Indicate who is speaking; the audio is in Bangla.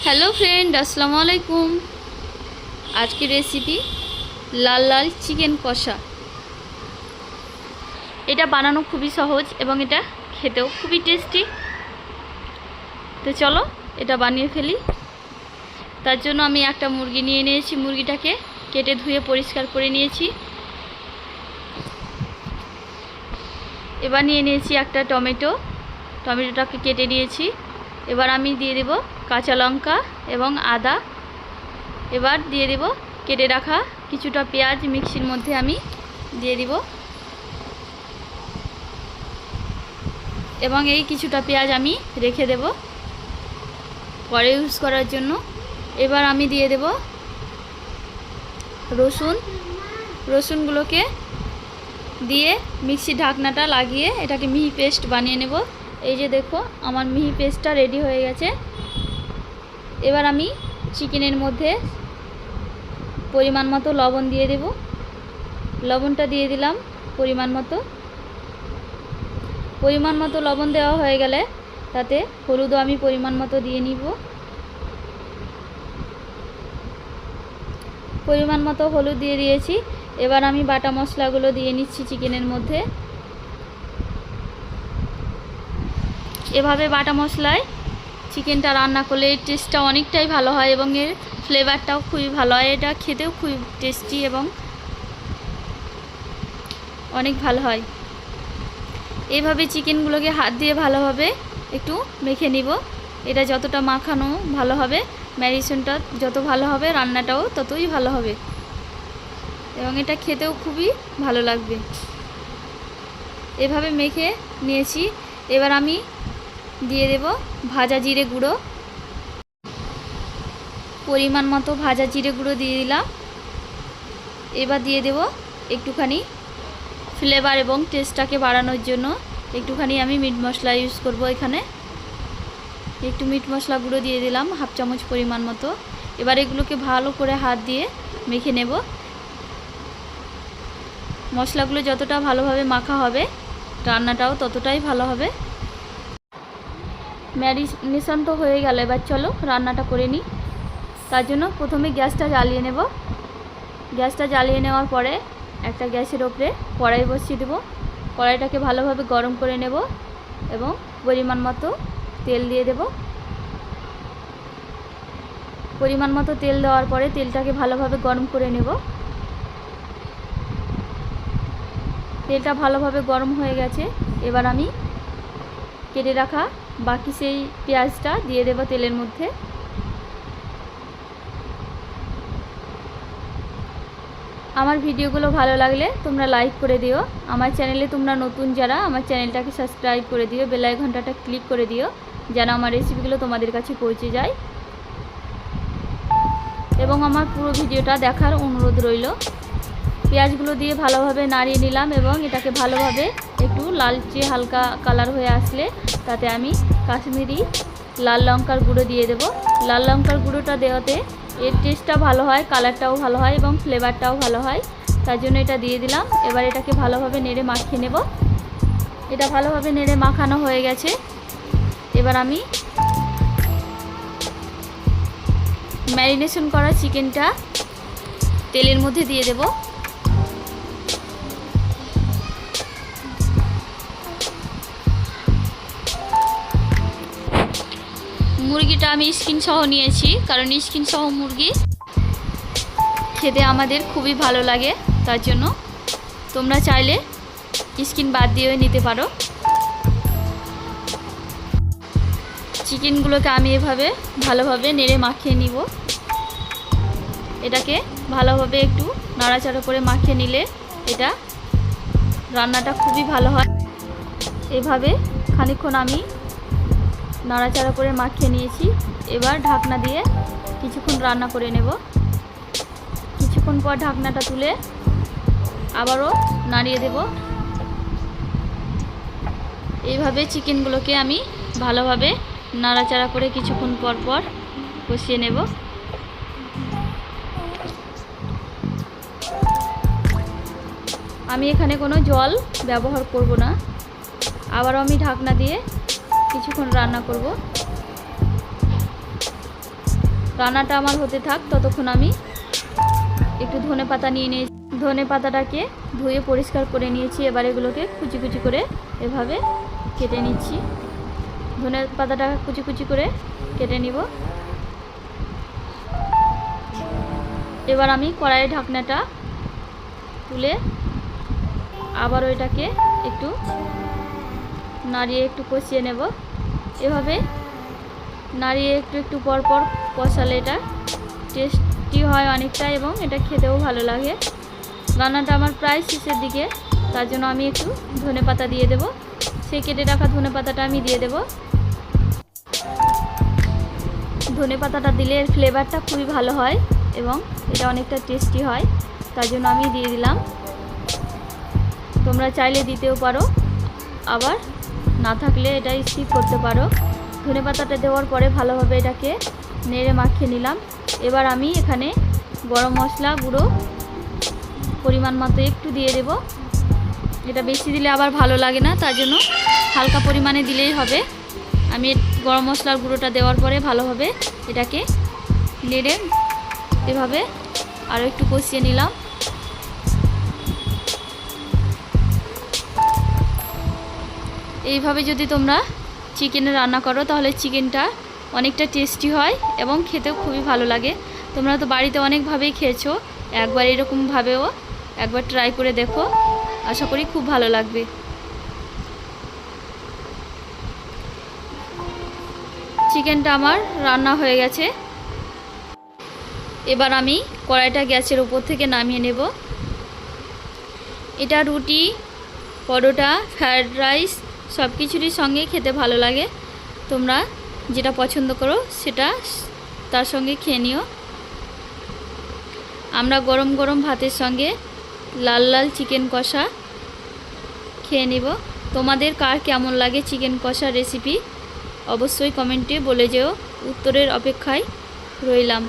Speaker 1: हेलो फ्रेंड अस्सलाम वालेकुम। आज की रेसिपी लाल लाल चिकेन कषा। এটা বানানো খুবই সহজ এবং এটা খেতেও খুবই টেস্টি। তো চলো এটা বানিয়ে ফেলি। তার জন্য আমি একটা মুরগি নিয়ে নিয়েছি, মুরগিটাকে কেটে ধুয়ে পরিষ্কার করে নিয়েছি। এবার নিয়ে নিয়েছি একটা টমেটোটাকে কেটে নিয়েছি। এবার আমি দিয়ে দেব কাঁচা লঙ্কা এবং আদা। এবার দিয়ে দেব কেটে রাখা কিছুটা পেঁয়াজ, মিক্সির মধ্যে আমি দিয়ে দিব এবং এই কিছুটা পেঁয়াজ আমি রেখে দেব পরে ইউজ করার জন্য। এবার আমি দিয়ে দেব রসুনগুলোকে দিয়ে মিক্সি ঢাকনাটা লাগিয়ে এটাকে মিহি পেস্ট বানিয়ে নেব। এই যে দেখো আমার মিহি পেস্টটা রেডি হয়ে গেছে। এবার আমি চিকেনের মধ্যে পরিমাণ মতো লবণ দিয়ে দেব। লবণটা দিয়ে দিলাম পরিমাণ মতো লবণ দেওয়া হয়ে গেলে তাতে হলুদও আমি পরিমাণ মতো দিয়ে নিব। পরিমাণ মতো হলুদ দিয়ে দিয়েছি। এবার আমি বাটা মশলাগুলো দিয়ে নিচ্ছি চিকেনের মধ্যে। এভাবে বাটা মশলায় চিকেনটা রান্না করলে এর টেস্টটা অনেকটাই ভালো হয় এবং এর ফ্লেভারটাও খুবই ভালো হয়। এটা খেতেও খুব টেস্টি এবং অনেক ভালো হয়। এইভাবে চিকেনগুলোকে হাত দিয়ে ভালোভাবে একটু মেখে নিব। এটা যতটা মাখানো ভালো হবে, ম্যারিনেশনটা যত ভালো হবে, রান্নাটাও ততই ভালো হবে এবং এটা খেতেও খুবই ভালো লাগবে। এভাবে মেখে নিয়েছি। এবার আমি দিয়ে দেব ভাজা জিরে গুঁড়ো। পরিমাণ মতো ভাজা জিরে গুঁড়ো দিয়ে দিলাম। এবার দিয়ে দেব একটুখানি ফ্লেভার এবং টেস্টটাকে বাড়ানোর জন্য একটুখানি আমি মিট মশলা ইউজ করব। এখানে একটু মিট মশলা গুঁড়ো দিয়ে দিলাম হাফ চামচ পরিমাণ মতো। এবার এগুলোকে ভালো করে হাত দিয়ে মেখে নেব। মশলাগুলো যতটা ভালোভাবে মাখা হবে রান্নাটাও ততটাই ভালো হবে। ম্যারিনেশন তো হয়ে গেল, এবার চলো রান্নাটা করে নিই। তার জন্য প্রথমে গ্যাসটা জ্বালিয়ে নেব। গ্যাসটা জ্বালিয়ে নেওয়ার পরে একটা গ্যাসের ওপরে কড়াই বসিয়ে দেব। কড়াইটাকে ভালোভাবে গরম করে নেব এবং পরিমাণ মতো তেল দিয়ে দেব। পরিমাণ মতো তেল দেওয়ার পরে তেলটাকে ভালোভাবে গরম করে নেব। তেলটা ভালোভাবে গরম হয়ে গেছে। এবার আমি কেটে রাখা বাকি সেই পেঁয়াজটা দিয়ে দেব তেলের মধ্যে। আমার ভিডিওগুলো ভালো লাগলে তোমরা লাইক করে দিও। আমার চ্যানেলে তোমরা নতুন যারা, আমার চ্যানেলটাকে সাবস্ক্রাইব করে দিও, বেল আইকনটা ক্লিক করে দিও যেন আমার রেসিপিগুলো তোমাদের কাছে পৌঁছে যায় এবং আমার পুরো ভিডিওটা দেখার অনুরোধ রইল। পেঁয়াজগুলো দিয়ে ভালোভাবে নাড়িয়ে নিলাম এবং এটাকে ভালোভাবে একটু লালচে হালকা কালার হয়ে আসলে তাতে আমি কাশ্মীরি লাল লঙ্কার গুঁড়ো দিয়ে দেব। লাল লঙ্কার গুঁড়োটা দেওয়াতে এর টেস্টটা ভালো হয়, কালারটাও ভালো হয় এবং ফ্লেভারটাও ভালো হয়, তার জন্য এটা দিয়ে দিলাম। এবার এটাকে ভালোভাবে নেড়ে মাখিয়ে নেব। এটা ভালোভাবে নেড়ে মাখানো হয়ে গেছে। এবার আমি ম্যারিনেশন করা চিকেনটা তেলের মধ্যে দিয়ে দেব। মুরগিটা আমি স্কিন সহ নিয়েছি, কারণ স্কিন সহ মুরগি খেতে আমাদের খুবই ভালো লাগে। তার জন্য তোমরা চাইলে স্কিন বাদ দিয়েও নিতে পারো। চিকেনগুলোকে আমি এভাবে ভালোভাবে নেড়ে মাখিয়ে নিব। এটাকে ভালোভাবে একটু নাড়াচাড়া করে মাখিয়ে নিলে এটা রান্নাটা খুবই ভালো হয়। এভাবে খানিকক্ষণ আমি নাড়াচাড়া করে মাখিয়ে নিয়েছি। এবার ঢাকনা দিয়ে কিছুক্ষণ রান্না করে নেব। কিছুক্ষণ পর ঢাকনাটা তুলে আবারও নাড়িয়ে দেব। এইভাবে চিকেনগুলোকে আমি ভালোভাবে নাড়াচাড়া করে কিছুক্ষণ পর পর কষিয়ে নেব। আমি এখানে কোনো জল ব্যবহার করব না। আবারও আমি ঢাকনা দিয়ে কিছুক্ষণ রান্না করব। রান্নাটা আমার হতে থাক, ততক্ষণ আমি একটু ধনেপাতা নিয়ে নিয়েছি। ধনেপাতাটাকে ধুয়ে পরিষ্কার করে নিয়েছি। এবার এগুলোকে কুচি কুচি করে এভাবে কেটে নিচ্ছি। ধনেপাতাটা কুচি কুচি করে কেটে নিব। এবার আমি কড়াইয়ের ঢাকনাটা তুলে আবার ওইটাকে একটু নাড়িয়ে একটু কষিয়ে নেব। এভাবে নাড়িয়ে একটু একটু পর পর কষালে এটা টেস্টি হয় অনেকটা এবং এটা খেতেও ভালো লাগে। রান্নাটা আমার প্রায় শেষের দিকে, তার জন্য আমি একটু ধনেপাতা দিয়ে দেব। সেই কেটে রাখা ধনেপাতাটা আমি দিয়ে দেব। ধনেপাতাটা দিলে এর ফ্লেভারটা খুবই ভালো হয় এবং এটা অনেকটা টেস্টি হয়, তার জন্য আমি দিয়ে দিলাম। তোমরা চাইলে দিতেও পারো, আবার না থাকলে এটা স্কিপ করতে পারো। ধনেপাতাটা দেওয়ার পরে ভালোভাবে এটাকে নেড়ে মাখিয়ে নিলাম। এবার আমি এখানে গরম মশলা গুঁড়ো পরিমাণ মতো একটু দিয়ে দেব। এটা বেশি দিলে আবার ভালো লাগে না, তার জন্য হালকা পরিমাণে দিলেই হবে। আমি গরম মশলার গুঁড়োটা দেওয়ার পরে ভালোভাবে এটাকে নেড়ে এভাবে আরও একটু কষিয়ে নিলাম। এইভাবে যদি তোমরা চিকেনে রান্না করো তাহলে চিকেনটা অনেকটা টেস্টি হয় এবং খেতেও খুবই ভালো লাগে। তোমরা তো বাড়িতে অনেকভাবেই খেয়েছো, একবার এরকমভাবেও একবার ট্রাই করে দেখো, আশা করি খুব ভালো লাগবে। চিকেনটা আমার রান্না হয়ে গেছে। এবার আমি কড়াইটা গ্যাসের উপর থেকে নামিয়ে নেব। এটা রুটি, পরোটা, ফ্রায়েড রাইস সব কিছুরই সঙ্গে খেতে ভালো লাগে। তোমরা যেটা পছন্দ করো সেটা তার সঙ্গে খেয়ে নিও। আমরা গরম গরম ভাতের সঙ্গে লাল লাল চিকেন কষা খেয়ে নিব। তোমাদের কার কেমন লাগে চিকেন কষা রেসিপি অবশ্যই কমেন্টে বলে যেও। উত্তরের অপেক্ষায় রইলাম।